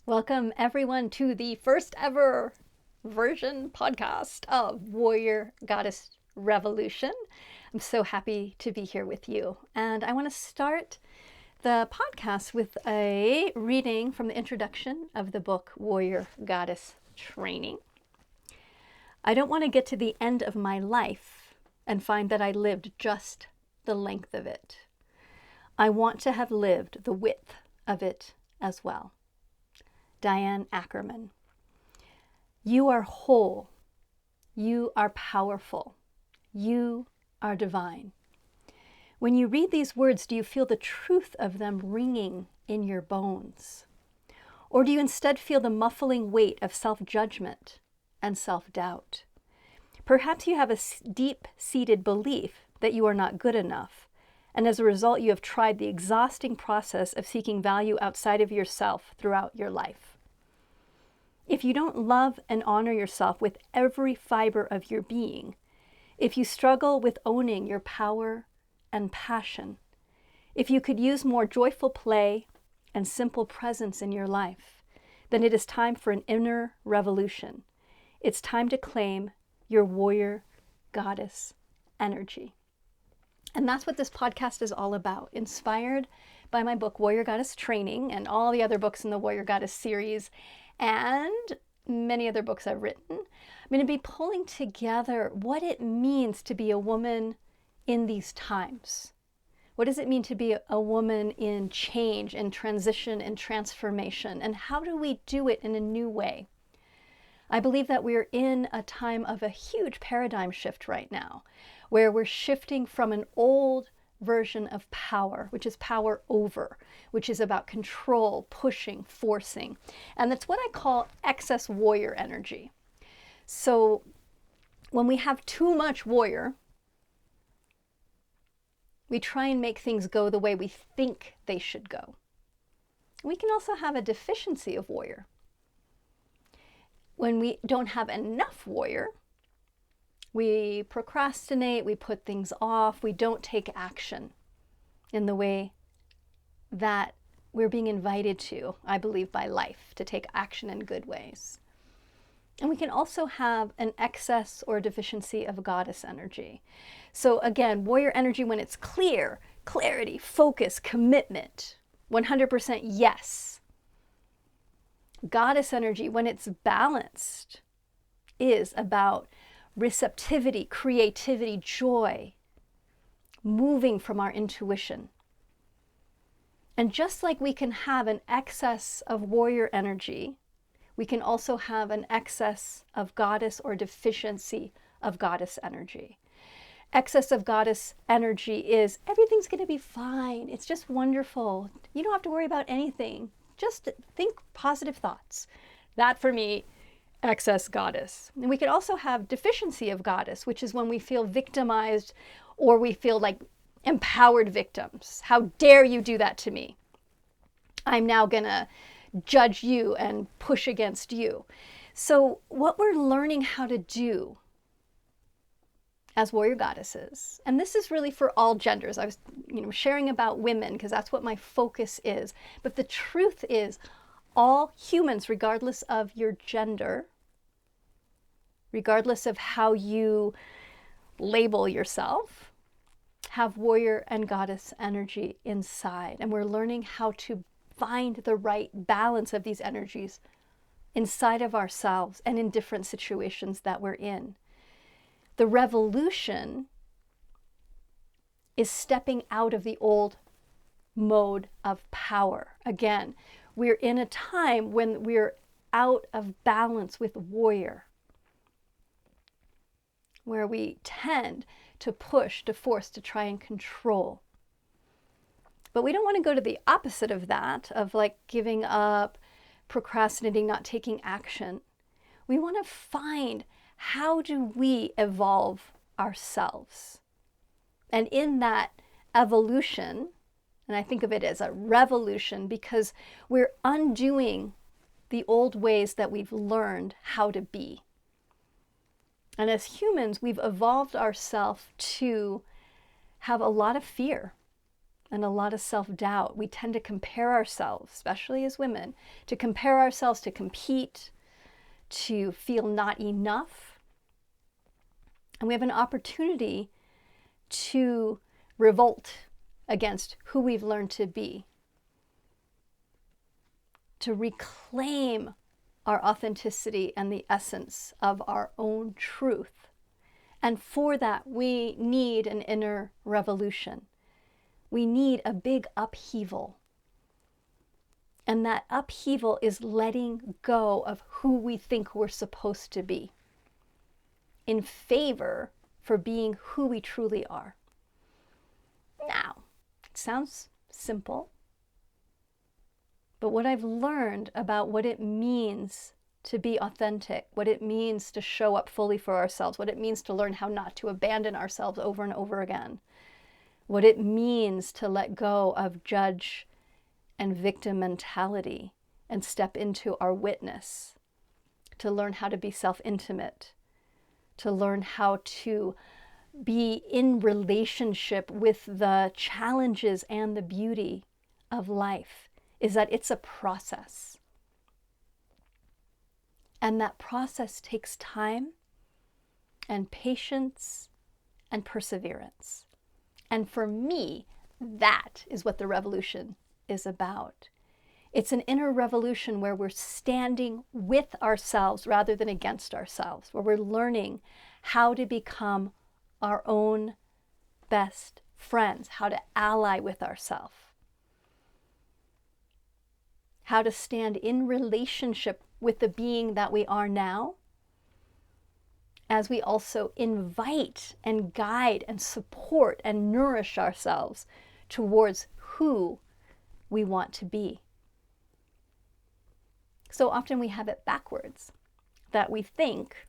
Welcome everyone to the first ever version podcast of Warrior Goddess Revolution. I'm so happy to be here with you. And I want to start the podcast with a reading from the introduction of the book Warrior Goddess Training. I don't want to get to the end of my life and find that I lived just the length of it. I want to have lived the width of it as well. Diane Ackerman. You are whole. You are powerful. You are divine. When you read these words, do you feel the truth of them ringing in your bones? Or do you instead feel the muffling weight of self-judgment and self-doubt? Perhaps you have a deep-seated belief that you are not good enough, and as a result, you have tried the exhausting process of seeking value outside of yourself throughout your life. If you don't love and honor yourself with every fiber of your being, if you struggle with owning your power and passion, if you could use more joyful play and simple presence in your life, then it is time for an inner revolution. It's time to claim your warrior goddess energy. And that's what this podcast is all about, inspired by my book, Warrior Goddess Training, and all the other books in the Warrior Goddess series, and many other books I've written. I'm going to be pulling together what it means to be a woman in these times. What does it mean to be a woman in change, in transition, in transformation? And how do we do it in a new way? I believe that we're in a time of a huge paradigm shift right now, where we're shifting from an old version of power, which is power over, which is about control, pushing, forcing. And that's what I call excess warrior energy. So when we have too much warrior, we try and make things go the way we think they should go. We can also have a deficiency of warrior. When we don't have enough warrior, we procrastinate, we put things off, we don't take action in the way that we're being invited to, I believe, by life, to take action in good ways. And we can also have an excess or deficiency of goddess energy. So again, warrior energy when it's clear, clarity, focus, commitment, 100% yes. Goddess energy when it's balanced is about receptivity, creativity, joy, moving from our intuition. And just like we can have an excess of warrior energy, we can also have an excess of goddess or deficiency of goddess energy. Excess of goddess energy is everything's going to be fine. It's just wonderful. You don't have to worry about anything. Just think positive thoughts. That for me, excess goddess. And we could also have deficiency of goddess, which is when we feel victimized or we feel like empowered victims. How dare you do that to me? I'm now gonna judge you and push against you. So what we're learning how to do as warrior goddesses, and this is really for all genders. I was sharing about women because that's what my focus is. But the truth is, all humans, regardless of your gender, regardless of how you label yourself, have warrior and goddess energy inside. And we're learning how to find the right balance of these energies inside of ourselves and in different situations that we're in. The revolution is stepping out of the old mode of power. Again, we're in a time when we're out of balance with warrior, where we tend to push, to force, to try and control. But we don't want to go to the opposite of that, of like giving up, procrastinating, not taking action. We want to find, how do we evolve ourselves? And in that evolution, and I think of it as a revolution because we're undoing the old ways that we've learned how to be. And as humans, we've evolved ourselves to have a lot of fear. and a lot of self-doubt. We tend to compare ourselves, especially as women, to compare ourselves, to compete, to feel not enough. And we have an opportunity to revolt against who we've learned to be, to reclaim our authenticity and the essence of our own truth. And for that, we need an inner revolution. We need a big upheaval. And that upheaval is letting go of who we think we're supposed to be in favor for being who we truly are. Now, it sounds simple, but what I've learned about what it means to be authentic, what it means to show up fully for ourselves, what it means to learn how not to abandon ourselves over and over again, what it means to let go of judge and victim mentality and step into our witness, to learn how to be self-intimate, to learn how to be in relationship with the challenges and the beauty of life, is that it's a process. And that process takes time and patience and perseverance. And for me, that is what the revolution is about. It's an inner revolution where we're standing with ourselves rather than against ourselves, where we're learning how to become our own best friends, how to ally with ourselves, how to stand in relationship with the being that we are now, as we also invite and guide and support and nourish ourselves towards who we want to be. So often we have it backwards, that we think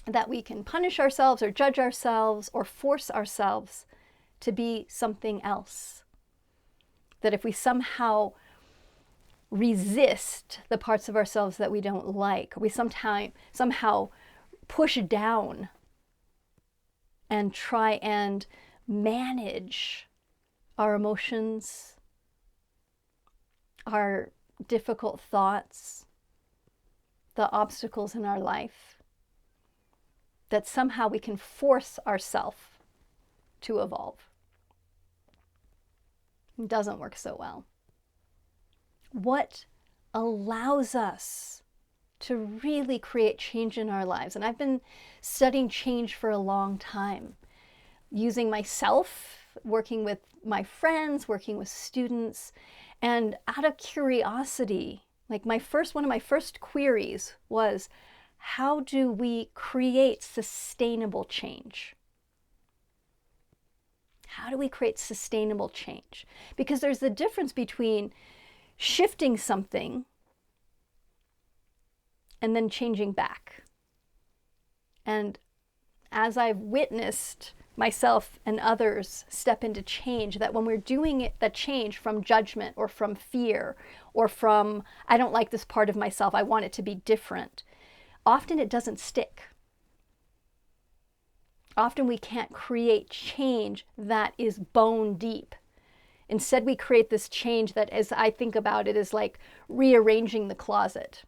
that we can punish ourselves or judge ourselves or force ourselves to be something else. That if we somehow resist the parts of ourselves that we don't like, we somehow push down and try and manage our emotions, our difficult thoughts, the obstacles in our life, that somehow we can force ourselves to evolve. It doesn't work so well. What allows us to really create change in our lives? And I've been studying change for a long time, using myself, working with my friends, working with students, and out of curiosity, like one of my first queries was, how do we create sustainable change? How do we create sustainable change? Because there's a difference between shifting something and then changing back. And as I've witnessed myself and others step into change, that when we're doing it, that change from judgment or from fear or from, I don't like this part of myself, I want it to be different, often it doesn't stick. Often we can't create change that is bone deep. Instead, we create this change that, as I think about it, is like rearranging the closet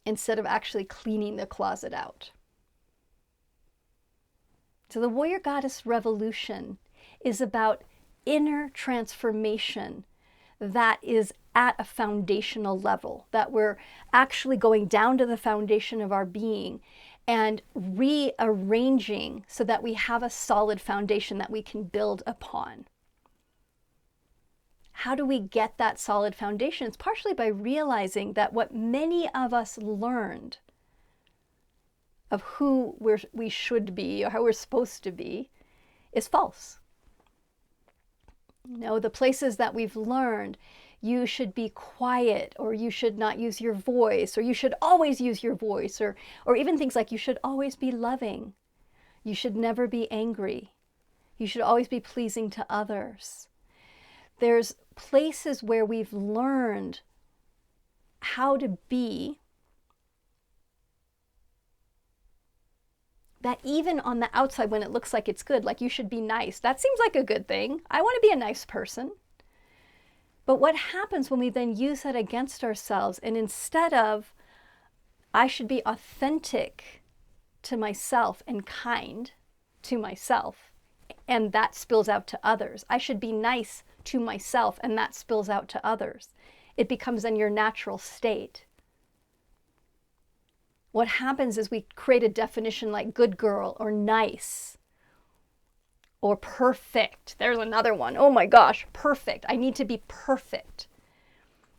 instead of actually cleaning the closet out. So the Warrior Goddess Revolution is about inner transformation that is at a foundational level, that we're actually going down to the foundation of our being and rearranging so that we have a solid foundation that we can build upon. How do we get that solid foundation? It's partially by realizing that what many of us learned of who we should be or how we're supposed to be is false. You know, the places that we've learned, you should be quiet, or you should not use your voice, or you should always use your voice, or even things like you should always be loving, you should never be angry, you should always be pleasing to others. There's places where we've learned how to be that even on the outside, when it looks like it's good, like you should be nice, that seems like a good thing. I want to be a nice person. But what happens when we then use that against ourselves, and instead of, I should be authentic to myself and kind to myself, and that spills out to others. I should be nice to myself, and that spills out to others. It becomes then your natural state. What happens is we create a definition like good girl or nice or perfect. There's another one. Oh my gosh, perfect. I need to be perfect.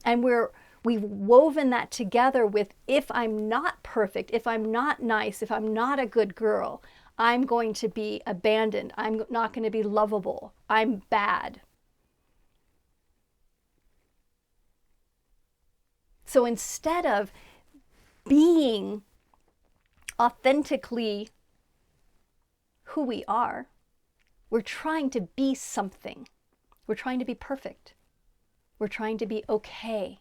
And we've woven that together with, if I'm not perfect, if I'm not nice, if I'm not a good girl, I'm going to be abandoned. I'm not going to be lovable. I'm bad. So instead of being authentically who we are, we're trying to be something. We're trying to be perfect. We're trying to be okay.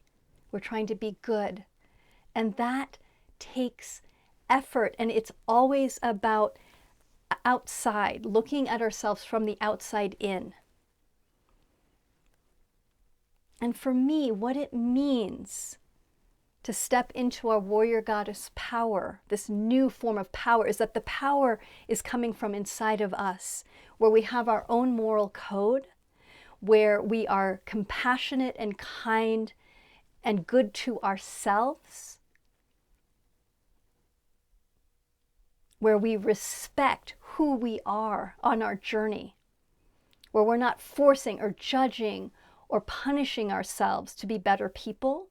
We're trying to be good. And that takes effort. And it's always about outside, looking at ourselves from the outside in. And for me, what it means to step into our warrior goddess power, this new form of power, is that the power is coming from inside of us, where we have our own moral code, where we are compassionate and kind and good to ourselves, where we respect who we are on our journey, where we're not forcing or judging or punishing ourselves to be better people,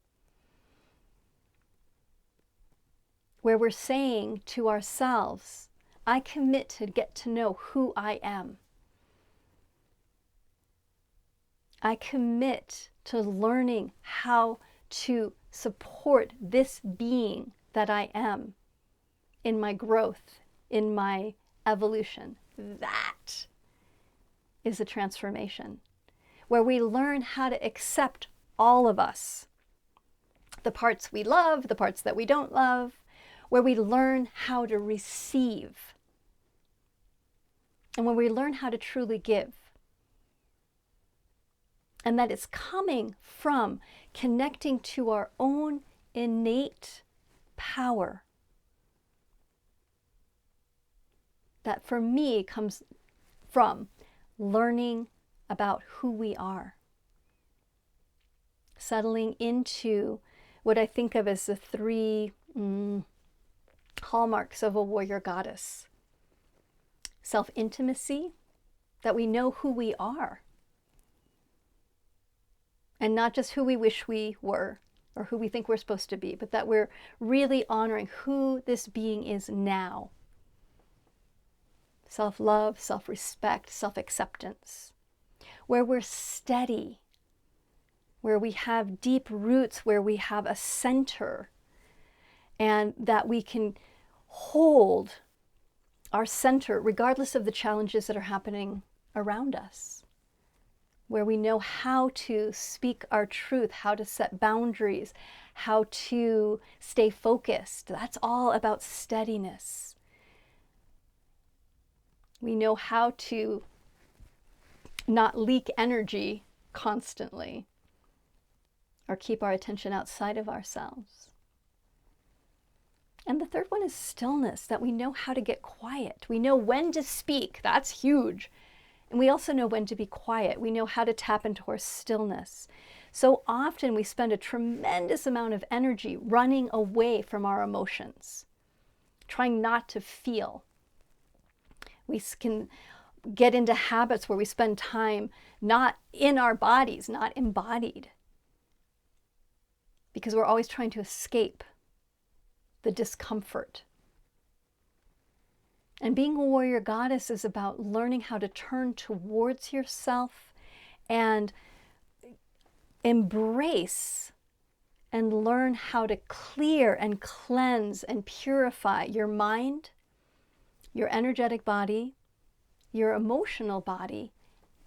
where we're saying to ourselves, I commit to get to know who I am. I commit to learning how to support this being that I am in my growth, in my evolution. That is a transformation where we learn how to accept all of us, the parts we love, the parts that we don't love, where we learn how to receive, and when we learn how to truly give. And that is coming from connecting to our own innate power. That for me comes from learning about who we are. Settling into what I think of as the three hallmarks of a warrior goddess. Self-intimacy, that we know who we are. And not just who we wish we were or who we think we're supposed to be, but that we're really honoring who this being is now. Self-love, self-respect, self-acceptance. Where we're steady, where we have deep roots, where we have a center, and that we can hold our center regardless of the challenges that are happening around us. Where we know how to speak our truth, how to set boundaries, how to stay focused. That's all about steadiness. We know how to not leak energy constantly or keep our attention outside of ourselves. And the third one is stillness, that we know how to get quiet. We know when to speak. That's huge. And we also know when to be quiet. We know how to tap into our stillness. So often we spend a tremendous amount of energy running away from our emotions, trying not to feel. We can get into habits where we spend time not in our bodies, not embodied, because we're always trying to escape the discomfort. And being a warrior goddess is about learning how to turn towards yourself and embrace and learn how to clear and cleanse and purify your mind, your energetic body, your emotional body,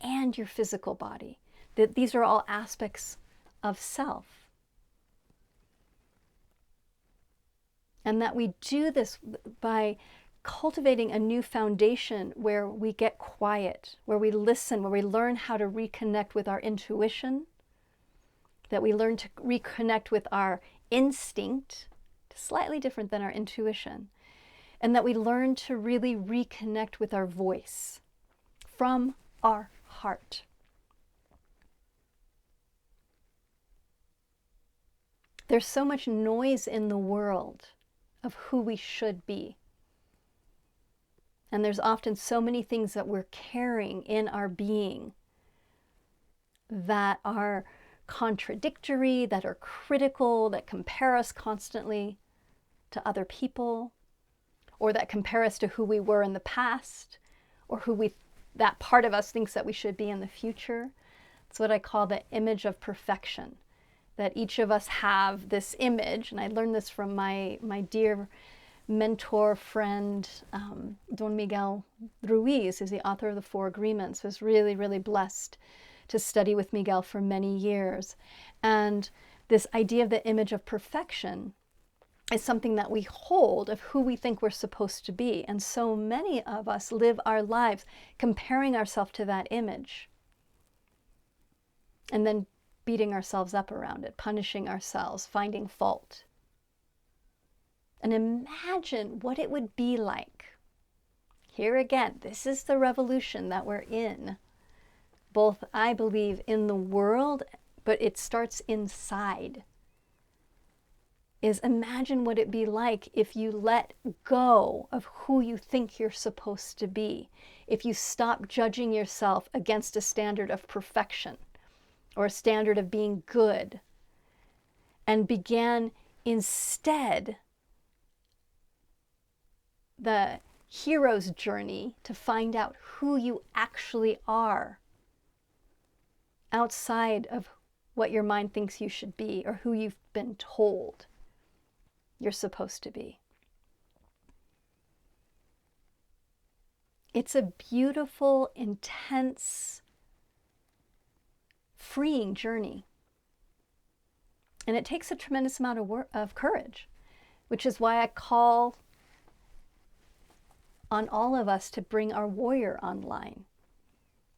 and your physical body. That these are all aspects of self. And that we do this by cultivating a new foundation where we get quiet, where we listen, where we learn how to reconnect with our intuition, that we learn to reconnect with our instinct, slightly different than our intuition, and that we learn to really reconnect with our voice from our heart. There's so much noise in the world of who we should be. And there's often so many things that we're carrying in our being that are contradictory, that are critical, that compare us constantly to other people, or that compare us to who we were in the past, or that part of us thinks that we should be in the future. It's what I call the image of perfection, that each of us have this image, and I learned this from my dear mentor, friend, Don Miguel Ruiz, who's the author of the Four Agreements. Was really, really blessed to study with Miguel for many years. And this idea of the image of perfection is something that we hold of who we think we're supposed to be. And so many of us live our lives comparing ourselves to that image and then beating ourselves up around it, punishing ourselves, finding fault. And imagine what it would be like. Here again, this is the revolution that we're in. Both, I believe, in the world, but it starts inside. Is imagine what it'd be like if you let go of who you think you're supposed to be. If you stop judging yourself against a standard of perfection or a standard of being good, and began instead the hero's journey to find out who you actually are outside of what your mind thinks you should be or who you've been told you're supposed to be. It's a beautiful, intense, freeing journey. And it takes a tremendous amount of courage, which is why I call on all of us to bring our warrior online.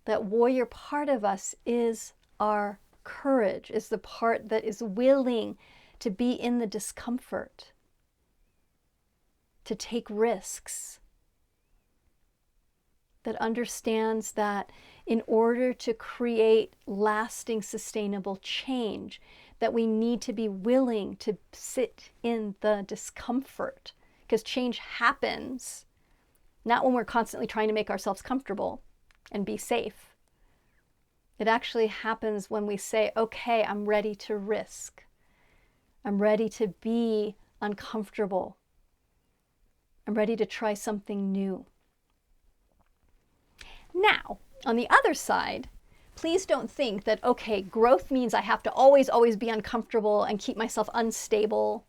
That warrior part of us is our courage, is the part that is willing to be in the discomfort, to take risks, that understands that in order to create lasting, sustainable change, that we need to be willing to sit in the discomfort, because change happens not when we're constantly trying to make ourselves comfortable and be safe. It actually happens when we say, okay, I'm ready to risk. I'm ready to be uncomfortable. I'm ready to try something new. Now, on the other side, please don't think that, okay, growth means I have to always be uncomfortable and keep myself unstable.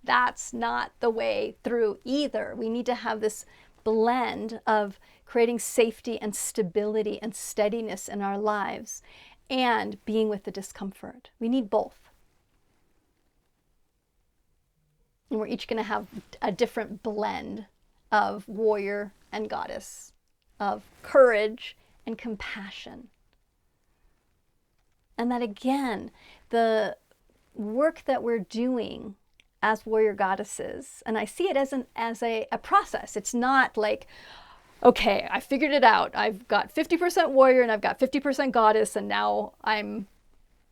That's not the way through either. We need to have this blend of creating safety and stability and steadiness in our lives and being with the discomfort. We need both. And we're each going to have a different blend of warrior and goddess, of courage and compassion. And that again, the work that we're doing as warrior goddesses, and I see it as a process. It's not like, okay, I figured it out. I've got 50% warrior and I've got 50% goddess, and now I'm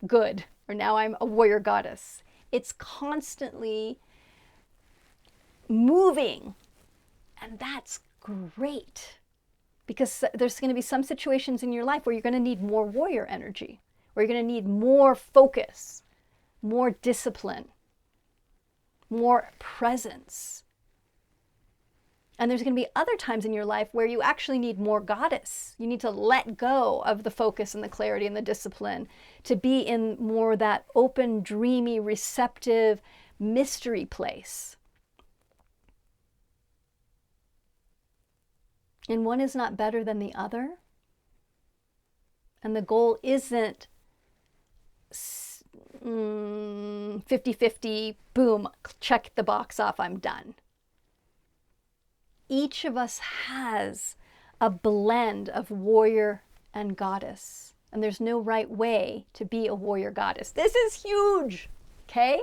good, or now I'm a warrior goddess. It's constantly moving, and that's great, because there's going to be some situations in your life where you're going to need more warrior energy, where you're going to need more focus, more discipline, more presence. And there's going to be other times in your life where you actually need more goddess. You need to let go of the focus and the clarity and the discipline to be in more that open, dreamy, receptive, mystery place. And one is not better than the other. And the goal isn't 50-50, boom, check the box off, I'm done. each of us has a blend of warrior and goddess. And there's no right way to be a warrior goddess. This is huge, okay?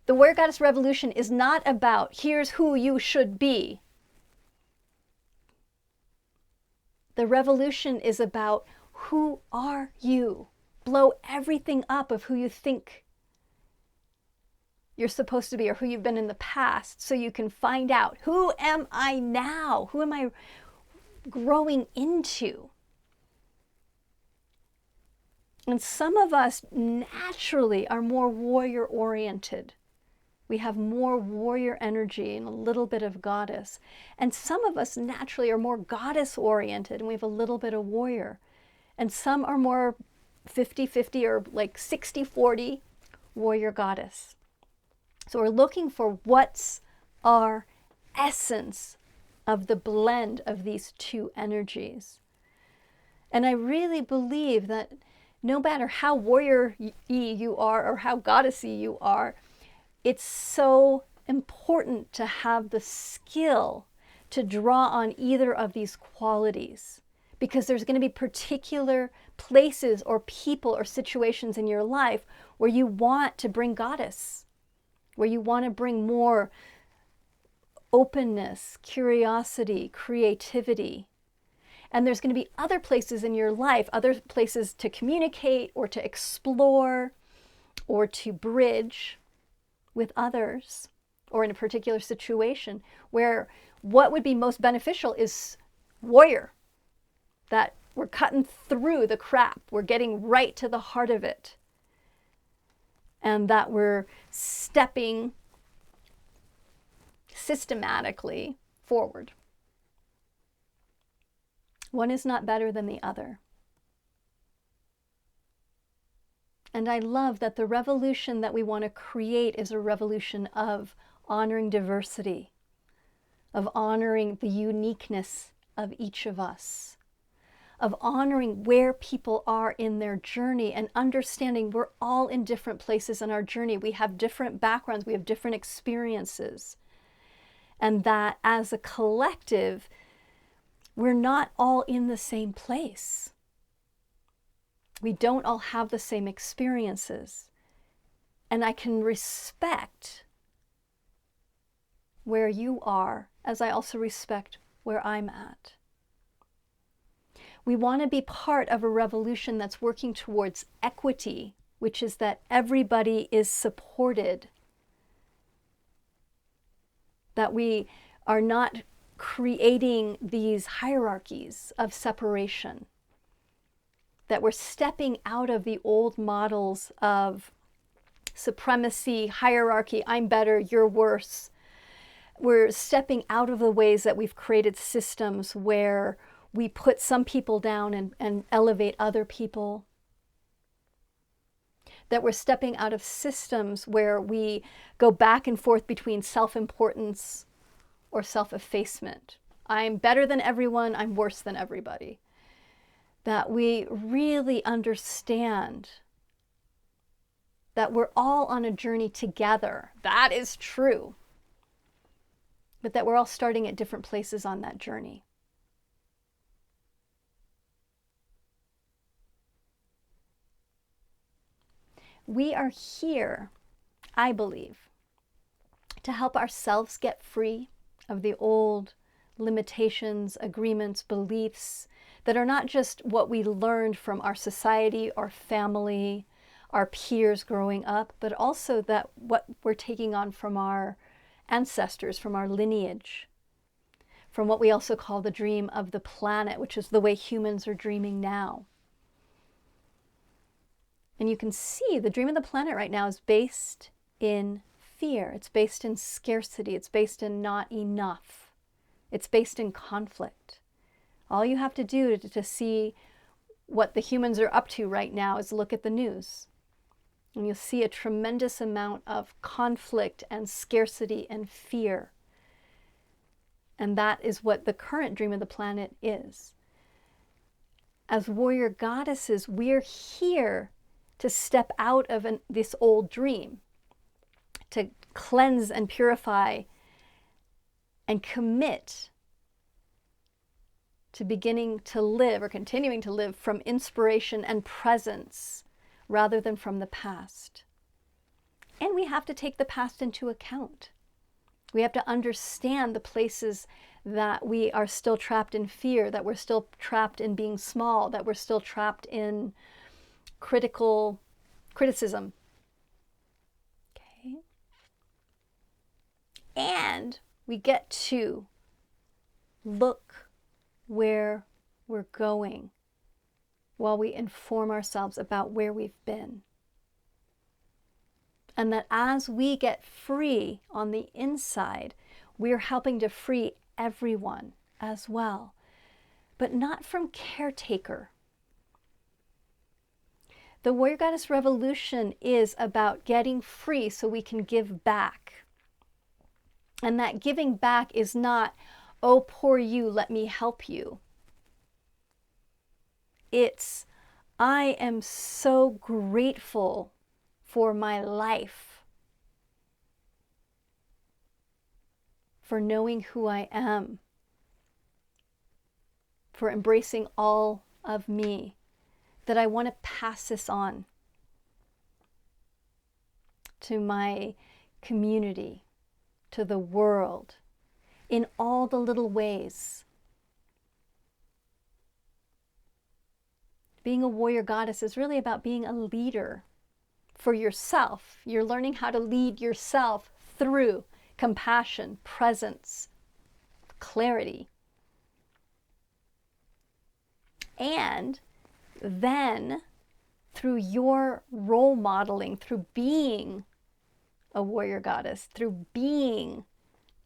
The Warrior Goddess Revolution is not about, here's who you should be. The revolution is about, who are you? Blow everything up of who you think you're supposed to be or who you've been in the past, so you can find out, who am I now? Who am I growing into? And some of us naturally are more warrior oriented. We have more warrior energy and a little bit of goddess. And some of us naturally are more goddess oriented and we have a little bit of warrior. And some are more 50-50 or like 60-40 warrior goddess. So we're looking for what's our essence of the blend of these two energies. And I really believe that no matter how warrior-y you are or how goddessy you are, it's so important to have the skill to draw on either of these qualities, because there's going to be particular places or people or situations in your life where you want to bring goddess, where you want to bring more openness, curiosity, creativity. And there's going to be other places in your life, other places to communicate or to explore or to bridge with others or in a particular situation, where what would be most beneficial is warrior, that we're cutting through the crap, we're getting right to the heart of it, and that we're stepping systematically forward. One is not better than the other. And I love that the revolution that we want to create is a revolution of honoring diversity, of honoring the uniqueness of each of us, of honoring where people are in their journey and understanding we're all in different places in our journey. We have different backgrounds, we have different experiences. And that as a collective, we're not all in the same place. We don't all have the same experiences. And I can respect where you are, as I also respect where I'm at. We want to be part of a revolution that's working towards equity, which is that everybody is supported, that we are not creating these hierarchies of separation, that we're stepping out of the old models of supremacy, hierarchy, I'm better, you're worse. We're stepping out of the ways that we've created systems where we put some people down and elevate other people. That we're stepping out of systems where we go back and forth between self-importance or self-effacement. I'm better than everyone, I'm worse than everybody. That we really understand that we're all on a journey together. That is true. But that we're all starting at different places on that journey. We are here, I believe, to help ourselves get free of the old limitations, agreements, beliefs that are not just what we learned from our society, our family, our peers growing up, but also that what we're taking on from our ancestors, from our lineage, from what we also call the dream of the planet, which is the way humans are dreaming now. And you can see the dream of the planet right now is based in fear. It's based in scarcity. It's based in not enough. It's based in conflict. All you have to do to see what the humans are up to right now is look at the news. And you'll see a tremendous amount of conflict and scarcity and fear. And that is what the current dream of the planet is. As warrior goddesses, we're here to step out of this old dream, to cleanse and purify and commit to beginning to live or continuing to live from inspiration and presence rather than from the past. And we have to take the past into account. We have to understand the places that we are still trapped in fear, that we're still trapped in being small, that we're still trapped in criticism. Okay. And we get to look where we're going while we inform ourselves about where we've been. And that as we get free on the inside, we're helping to free everyone as well, but not from caretaker. The Warrior Goddess Revolution is about getting free so we can give back. And that giving back is not, oh, poor you, let me help you. It's, I am so grateful for my life, for knowing who I am, for embracing all of me, that I want to pass this on to my community, to the world, in all the little ways. Being a warrior goddess is really about being a leader for yourself. You're learning how to lead yourself through compassion, presence, clarity. And then through your role modeling, through being a warrior goddess, through being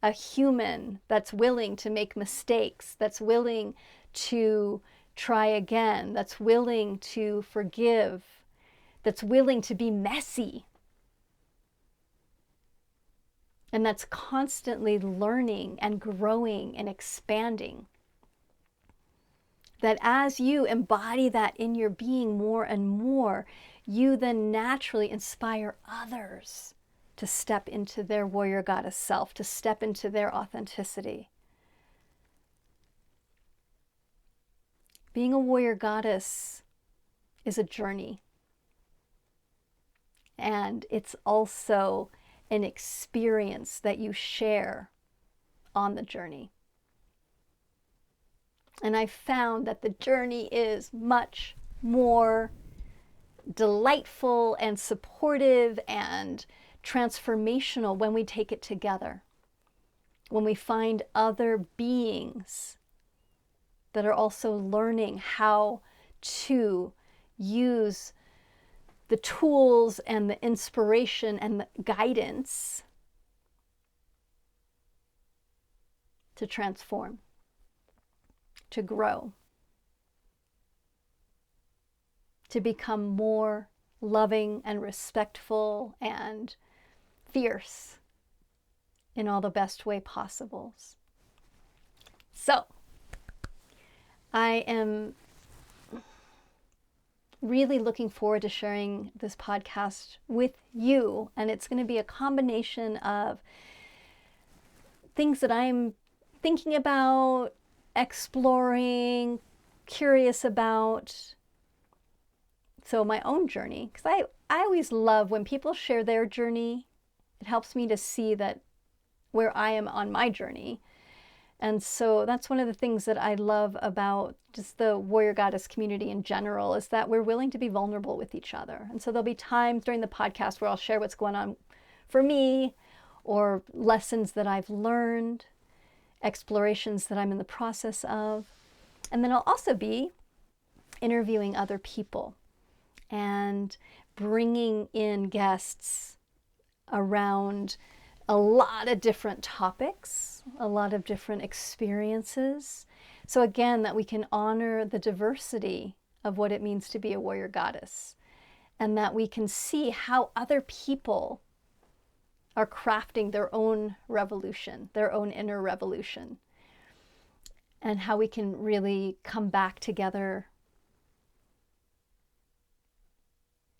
a human that's willing to make mistakes, that's willing to try again, that's willing to forgive, that's willing to be messy, and that's constantly learning and growing and expanding. That as you embody that in your being more and more, you then naturally inspire others to step into their warrior goddess self, to step into their authenticity. Being a warrior goddess is a journey. And it's also an experience that you share on the journey. And I found that the journey is much more delightful and supportive and transformational when we take it together. When we find other beings that are also learning how to use the tools and the inspiration and the guidance to transform, to grow, to become more loving and respectful and fierce in all the best way possible. So, I am really looking forward to sharing this podcast with you, and it's going to be a combination of things that I'm thinking about, exploring, curious about. So my own journey, because I always love when people share their journey. It helps me to see that where I am on my journey. And so that's one of the things that I love about just the warrior goddess community in general, is that we're willing to be vulnerable with each other. And so there'll be times during the podcast where I'll share what's going on for me, or lessons that I've learned, explorations that I'm in the process of. And then I'll also be interviewing other people and bringing in guests around a lot of different topics, a lot of different experiences. So again, that we can honor the diversity of what it means to be a warrior goddess, and that we can see how other people are crafting their own revolution, their own inner revolution, and how we can really come back together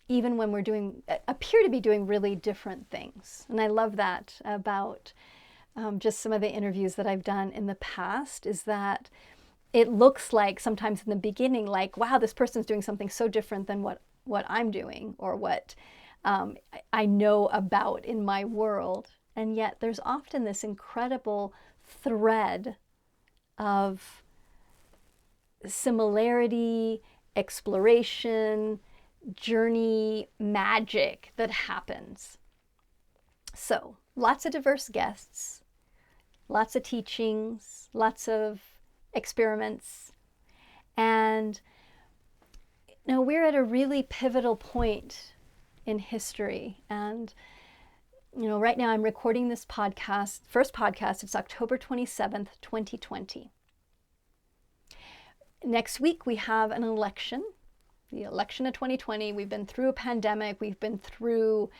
even when we're appear to be doing really different things. And I love that about just some of the interviews that I've done in the past, is that it looks like sometimes in the beginning, like, wow, this person's doing something so different than what I'm doing, or what I know about in my world. And yet there's often this incredible thread of similarity, exploration, journey, magic that happens. So, lots of diverse guests, lots of teachings, lots of experiments. And now we're at a really pivotal point in history. And, right now I'm recording this podcast, first podcast, it's October 27th, 2020. Next week we have an election, the election of 2020. We've been through a pandemic. We've been through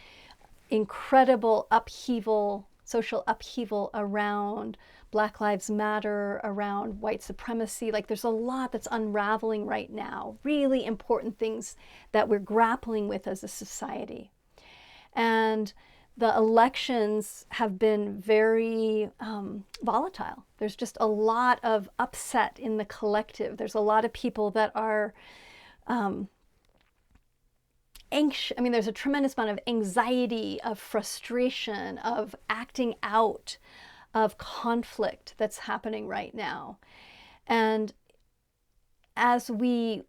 incredible upheaval, social upheaval around Black Lives Matter, around white supremacy. Like, there's a lot that's unraveling right now, really important things that we're grappling with as a society. And the elections have been very volatile. There's just a lot of upset in the collective. There's a lot of people that are anxious. I mean, there's a tremendous amount of anxiety, of frustration, of acting out, of conflict that's happening right now. And as we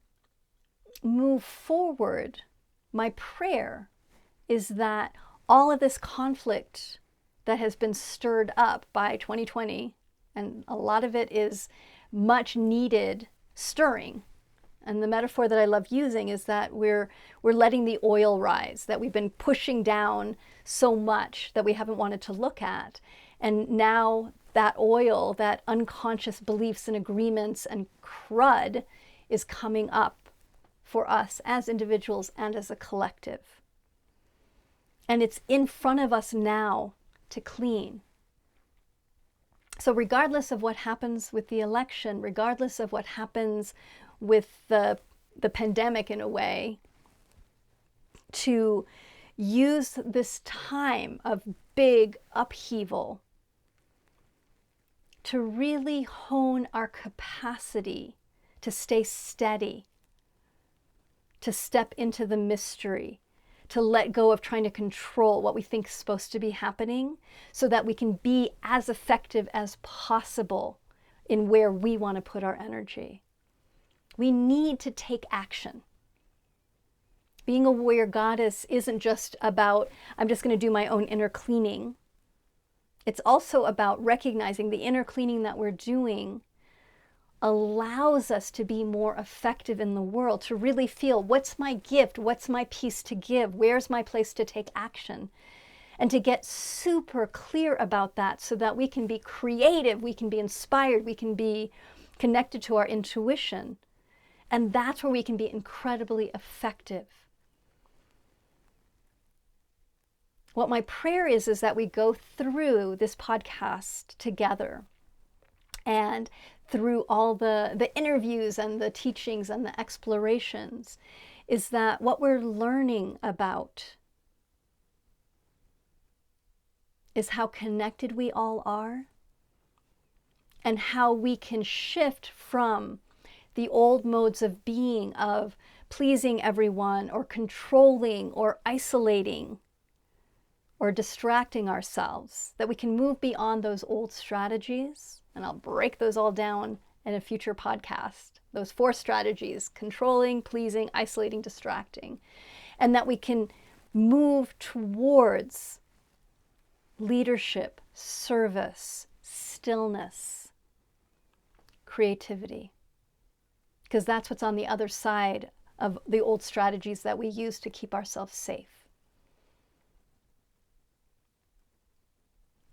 move forward, my prayer is that all of this conflict that has been stirred up by 2020, and a lot of it is much needed stirring. And the metaphor that I love using is that we're letting the oil rise, that we've been pushing down so much that we haven't wanted to look at. And now that oil, that unconscious beliefs and agreements and crud is coming up for us as individuals and as a collective. And it's in front of us now to clean. So regardless of what happens with the election, regardless of what happens with the pandemic in a way, to use this time of big upheaval to really hone our capacity to stay steady, to step into the mystery, to let go of trying to control what we think is supposed to be happening, so that we can be as effective as possible in where we want to put our energy. We need to take action. Being a warrior goddess isn't just about, I'm just going to do my own inner cleaning. It's also about recognizing the inner cleaning that we're doing allows us to be more effective in the world, to really feel, what's my gift? What's my piece to give? Where's my place to take action? And to get super clear about that, so that we can be creative, we can be inspired, we can be connected to our intuition. And that's where we can be incredibly effective. What my prayer is that we go through this podcast together, and through all the interviews and the teachings and the explorations, is that what we're learning about is how connected we all are, and how we can shift from the old modes of being, of pleasing everyone, or controlling, or isolating, or distracting ourselves, that we can move beyond those old strategies. And I'll break those all down in a future podcast. Those 4 strategies: controlling, pleasing, isolating, distracting. And that we can move towards leadership, service, stillness, creativity. Because that's what's on the other side of the old strategies that we use to keep ourselves safe.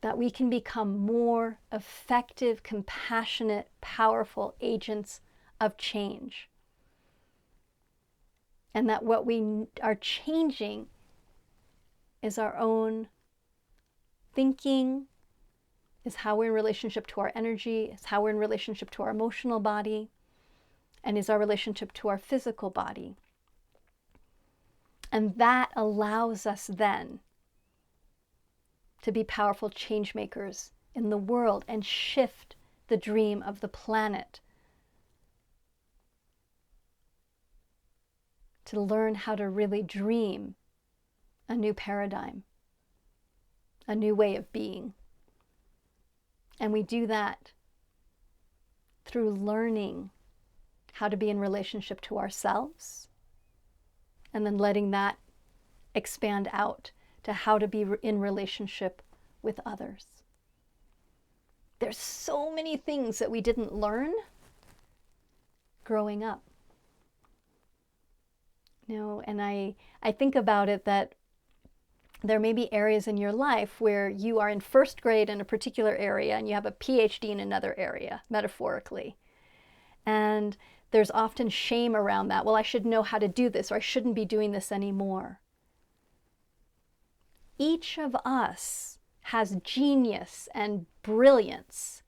That we can become more effective, compassionate, powerful agents of change. And that what we are changing is our own thinking, is how we're in relationship to our energy, is how we're in relationship to our emotional body, and is our relationship to our physical body. And that allows us then to be powerful change makers in the world and shift the dream of the planet to learn how to really dream a new paradigm, a new way of being. And we do that through learning how to be in relationship to ourselves, and then letting that expand out to how to be in relationship with others. There's so many things that we didn't learn growing up. And I think about it that there may be areas in your life where you are in first grade in a particular area and you have a PhD in another area, metaphorically. And there's often shame around that. Well, I should know how to do this, or I shouldn't be doing this anymore. Each of us has genius and brilliance.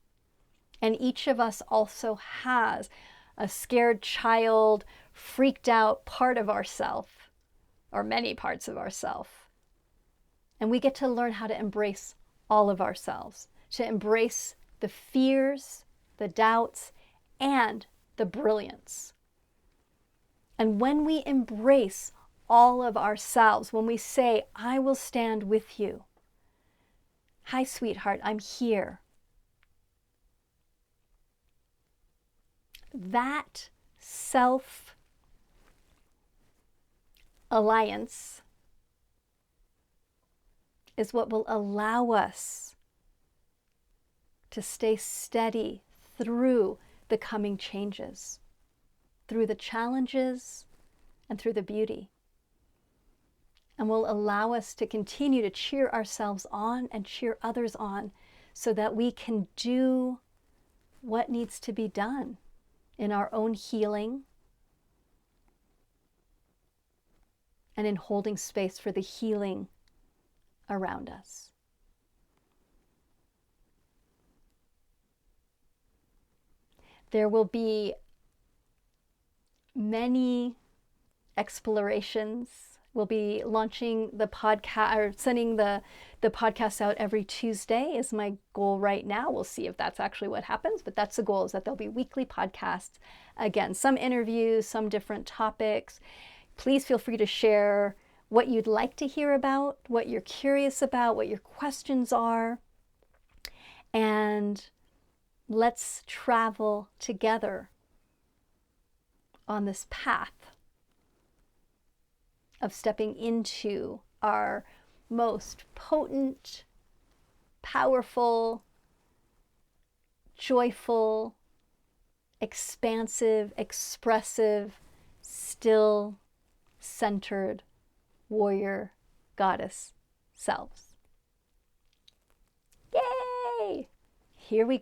And each of us also has a scared child, freaked out part of ourself, or many parts of ourself. And we get to learn how to embrace all of ourselves, to embrace the fears, the doubts, and the brilliance. And when we embrace all of ourselves, when we say, I will stand with you. Hi, sweetheart, I'm here. That self-alliance is what will allow us to stay steady through the coming changes, through the challenges, and through the beauty. And will allow us to continue to cheer ourselves on and cheer others on so that we can do what needs to be done in our own healing and in holding space for the healing around us. There will be many explorations. We'll be launching the podcast, or sending the podcast out every Tuesday is my goal right now. We'll see if that's actually what happens, but that's the goal, is that there'll be weekly podcasts. Again, some interviews, some different topics. Please feel free to share what you'd like to hear about, what you're curious about, what your questions are. And let's travel together on this path of stepping into our most potent, powerful, joyful, expansive, expressive, still, centered warrior goddess selves. Yay! Here we go.